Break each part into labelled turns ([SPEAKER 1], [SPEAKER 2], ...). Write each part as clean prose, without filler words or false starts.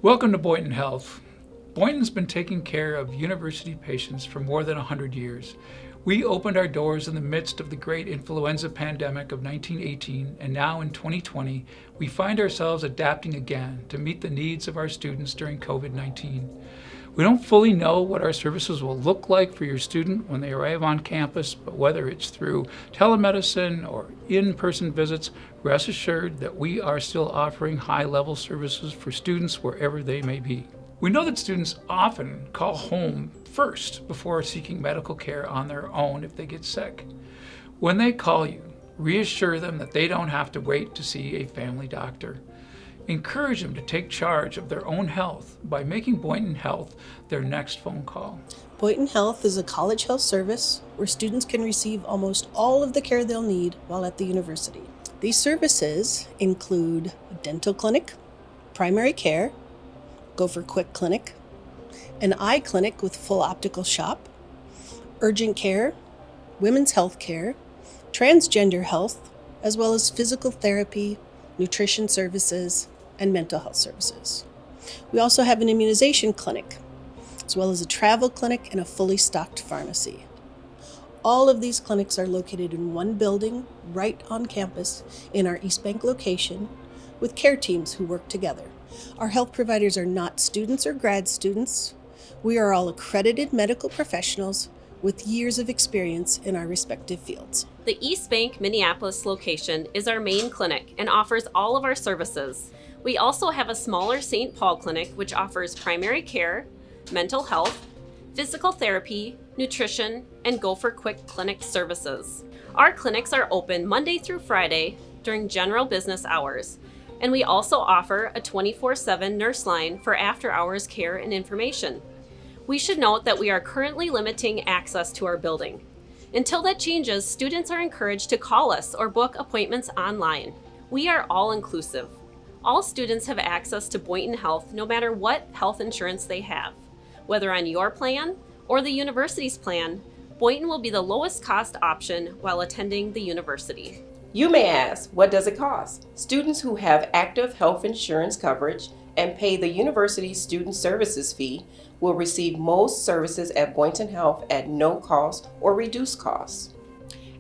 [SPEAKER 1] Welcome to Boynton Health. Boynton's been taking care of university patients for more than 100 years. We opened our doors in the midst of the great influenza pandemic of 1918, and now in 2020, we find ourselves adapting again to meet the needs of our students during COVID-19. We don't fully know what our services will look like for your student when they arrive on campus, but whether it's through telemedicine or in-person visits, rest assured that we are still offering high-level services for students wherever they may be. We know that students often call home first before seeking medical care on their own if they get sick. When they call you, reassure them that they don't have to wait to see a family doctor. Encourage them to take charge of their own health by making Boynton Health their next phone call.
[SPEAKER 2] Boynton Health is a college health service where students can receive almost all of the care they'll need while at the university. These services include a dental clinic, primary care, Gopher Quick Clinic, an eye clinic with full optical shop, urgent care, women's health care, transgender health, as well as physical therapy, nutrition services, and mental health services. We also have an immunization clinic, as well as a travel clinic and a fully stocked pharmacy. All of these clinics are located in one building right on campus in our East Bank location with care teams who work together. Our health providers are not students or grad students. We are all accredited medical professionals with years of experience in our respective fields.
[SPEAKER 3] The East Bank, Minneapolis location is our main clinic and offers all of our services. We also have a smaller St. Paul clinic which offers primary care, mental health, physical therapy, nutrition, and Gopher Quick Clinic services. Our clinics are open Monday through Friday during general business hours, and we also offer a 24/7 nurse line for after-hours care and information. We should note that we are currently limiting access to our building. Until that changes, students are encouraged to call us or book appointments online. We are all-inclusive. All students have access to Boynton Health no matter what health insurance they have. Whether on your plan or the university's plan, Boynton will be the lowest cost option while attending the university.
[SPEAKER 4] You may ask, what does it cost? Students who have active health insurance coverage and pay the university's student services fee will receive most services at Boynton Health at no cost or reduced cost.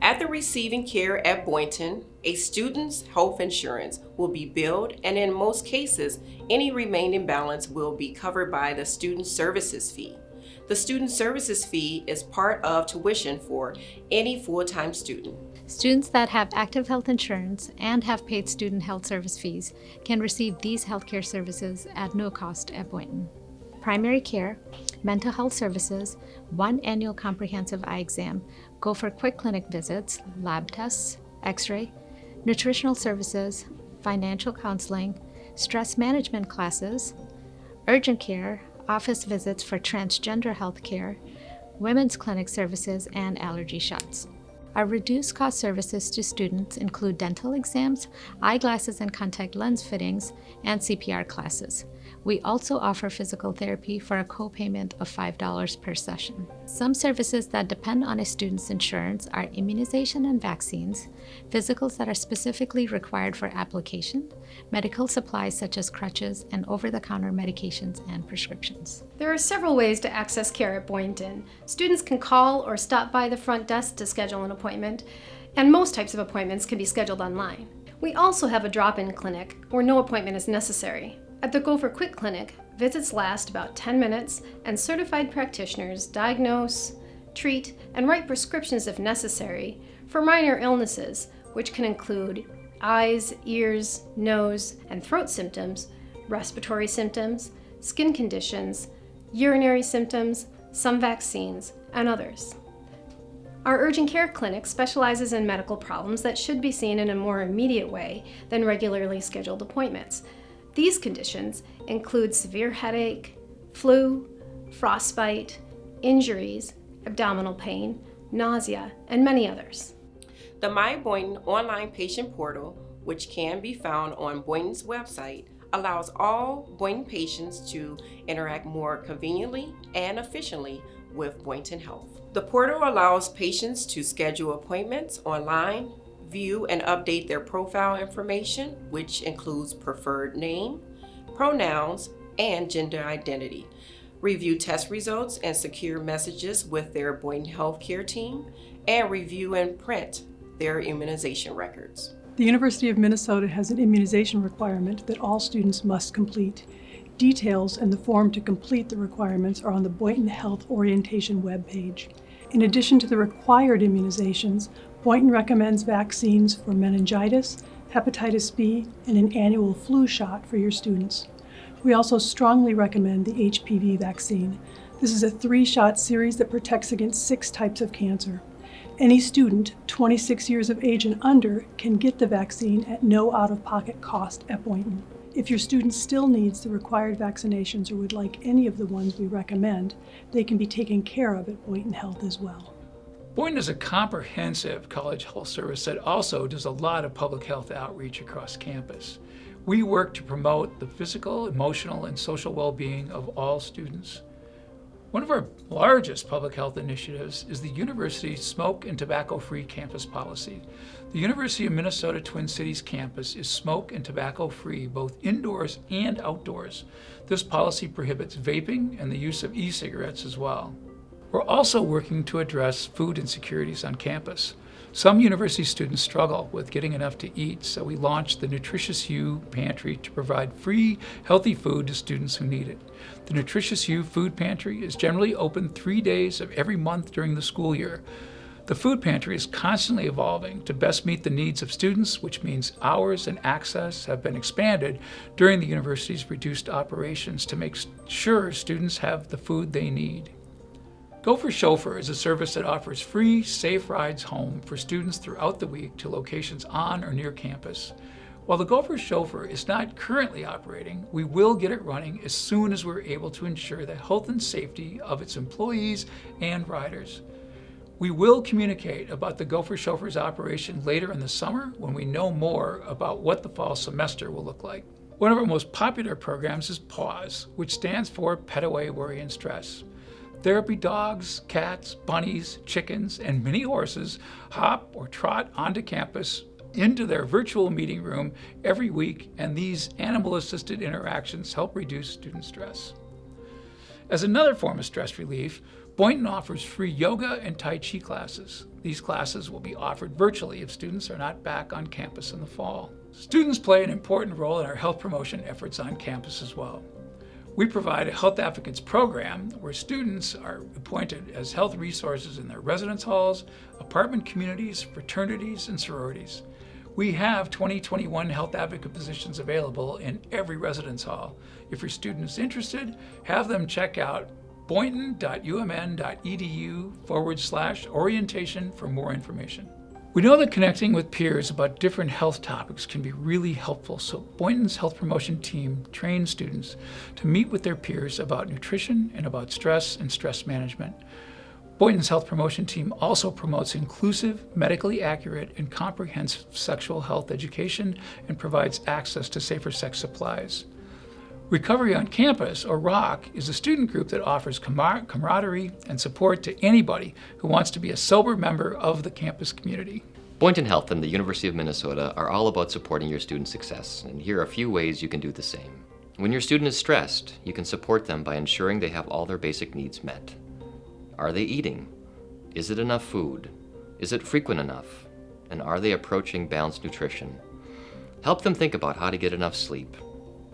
[SPEAKER 4] After receiving care at Boynton, a student's health insurance will be billed, and in most cases, any remaining balance will be covered by the student services fee. The student services fee is part of tuition for any full-time student.
[SPEAKER 5] Students that have active health insurance and have paid student health service fees can receive these healthcare services at no cost at Boynton. Primary care, mental health services, one annual comprehensive eye exam, Gopher Quick Clinic visits, lab tests, x-ray, nutritional services, financial counseling, stress management classes, urgent care, office visits for transgender health care, women's clinic services, and allergy shots. Our reduced cost services to students include dental exams, eyeglasses and contact lens fittings, and CPR classes. We also offer physical therapy for a co-payment of $5 per session. Some services that depend on a student's insurance are immunization and vaccines, physicals that are specifically required for application, medical supplies such as crutches, and over-the-counter medications and prescriptions.
[SPEAKER 6] There are several ways to access care at Boynton. Students can call or stop by the front desk to schedule an appointment, and most types of appointments can be scheduled online. We also have a drop-in clinic where no appointment is necessary. At the Gopher Quick Clinic, visits last about 10 minutes, and certified practitioners diagnose, treat, and write prescriptions if necessary for minor illnesses, which can include eyes, ears, nose, and throat symptoms, respiratory symptoms, skin conditions, urinary symptoms, some vaccines, and others. Our urgent care clinic specializes in medical problems that should be seen in a more immediate way than regularly scheduled appointments. These conditions include severe headache, flu, frostbite, injuries, abdominal pain, nausea, and many others.
[SPEAKER 4] The My Boynton online patient portal, which can be found on Boynton's website, allows all Boynton patients to interact more conveniently and efficiently with Boynton Health. The portal allows patients to schedule appointments online, view and update their profile information, which includes preferred name, pronouns, and gender identity, review test results and secure messages with their Boynton Health care team, and review and print their immunization records.
[SPEAKER 7] The University of Minnesota has an immunization requirement that all students must complete. Details and the form to complete the requirements are on the Boynton Health orientation webpage. In addition to the required immunizations, Boynton recommends vaccines for meningitis, hepatitis B, and an annual flu shot for your students. We also strongly recommend the HPV vaccine. This is a 3-shot series that protects against 6 types of cancer. Any student 26 years of age and under can get the vaccine at no out-of-pocket cost at Boynton. If your student still needs the required vaccinations or would like any of the ones we recommend, they can be taken care of at Boynton Health as well.
[SPEAKER 1] Boynton is a comprehensive college health service that also does a lot of public health outreach across campus. We work to promote the physical, emotional, and social well-being of all students. One of our largest public health initiatives is the university's smoke and tobacco-free campus policy. The University of Minnesota Twin Cities campus is smoke and tobacco-free both indoors and outdoors. This policy prohibits vaping and the use of e-cigarettes as well. We're also working to address food insecurities on campus. Some university students struggle with getting enough to eat, so we launched the Nutritious You Pantry to provide free, healthy food to students who need it. The Nutritious You Food Pantry is generally open 3 days of every month during the school year. The food pantry is constantly evolving to best meet the needs of students, which means hours and access have been expanded during the university's reduced operations to make sure students have the food they need. Gopher Chauffeur is a service that offers free, safe rides home for students throughout the week to locations on or near campus. While the Gopher Chauffeur is not currently operating, we will get it running as soon as we're able to ensure the health and safety of its employees and riders. We will communicate about the Gopher Chauffeur's operation later in the summer when we know more about what the fall semester will look like. One of our most popular programs is PAWS, which stands for Pet Away Worry and Stress. Therapy dogs, cats, bunnies, chickens, and mini horses hop or trot onto campus into their virtual meeting room every week, and these animal-assisted interactions help reduce student stress. As another form of stress relief, Boynton offers free yoga and Tai Chi classes. These classes will be offered virtually if students are not back on campus in the fall. Students play an important role in our health promotion efforts on campus as well. We provide a health advocates program where students are appointed as health resources in their residence halls, apartment communities, fraternities, and sororities. We have 2021 health advocate positions available in every residence hall. If your student is interested, have them check out boynton.umn.edu/orientation for more information. We know that connecting with peers about different health topics can be really helpful, so Boynton's health promotion team trains students to meet with their peers about nutrition and about stress and stress management. Boynton's health promotion team also promotes inclusive, medically accurate, and comprehensive sexual health education and provides access to safer sex supplies. Recovery on Campus, or ROC, is a student group that offers camaraderie and support to anybody who wants to be a sober member of the campus community.
[SPEAKER 8] Boynton Health and the University of Minnesota are all about supporting your student success, and here are a few ways you can do the same. When your student is stressed, you can support them by ensuring they have all their basic needs met. Are they eating? Is it enough food? Is it frequent enough? And are they approaching balanced nutrition? Help them think about how to get enough sleep.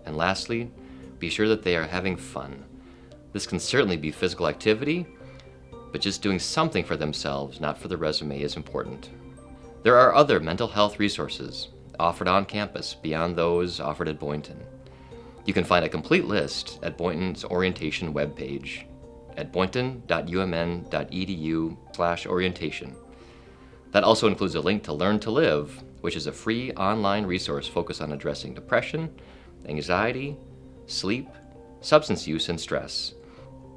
[SPEAKER 8] And lastly, be sure that they are having fun. This can certainly be physical activity, but just doing something for themselves, not for the resume, is important. There are other mental health resources offered on campus beyond those offered at Boynton. You can find a complete list at Boynton's orientation webpage at boynton.umn.edu/orientation. That also includes a link to Learn to Live, which is a free online resource focused on addressing depression, anxiety, sleep, substance use, and stress.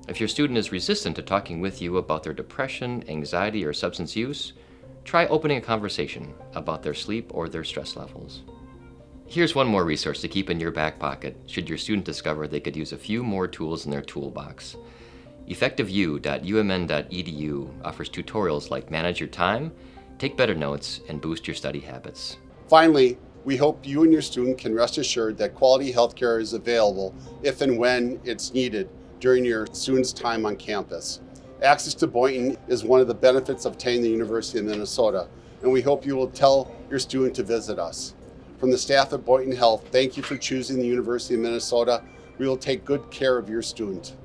[SPEAKER 8] If your student is resistant to talking with you about their depression, anxiety, or substance use, try opening a conversation about their sleep or their stress levels. Here's one more resource to keep in your back pocket should your student discover they could use a few more tools in their toolbox. EffectiveU.umn.edu offers tutorials like manage your time, take better notes, and boost your study habits.
[SPEAKER 9] Finally, We hope you and your student can rest assured that quality healthcare is available if and when it's needed during your student's time on campus. Access to Boynton is one of the benefits of attending the University of Minnesota, and we hope you will tell your student to visit us. From the staff at Boynton Health, thank you for choosing the University of Minnesota. We will take good care of your student.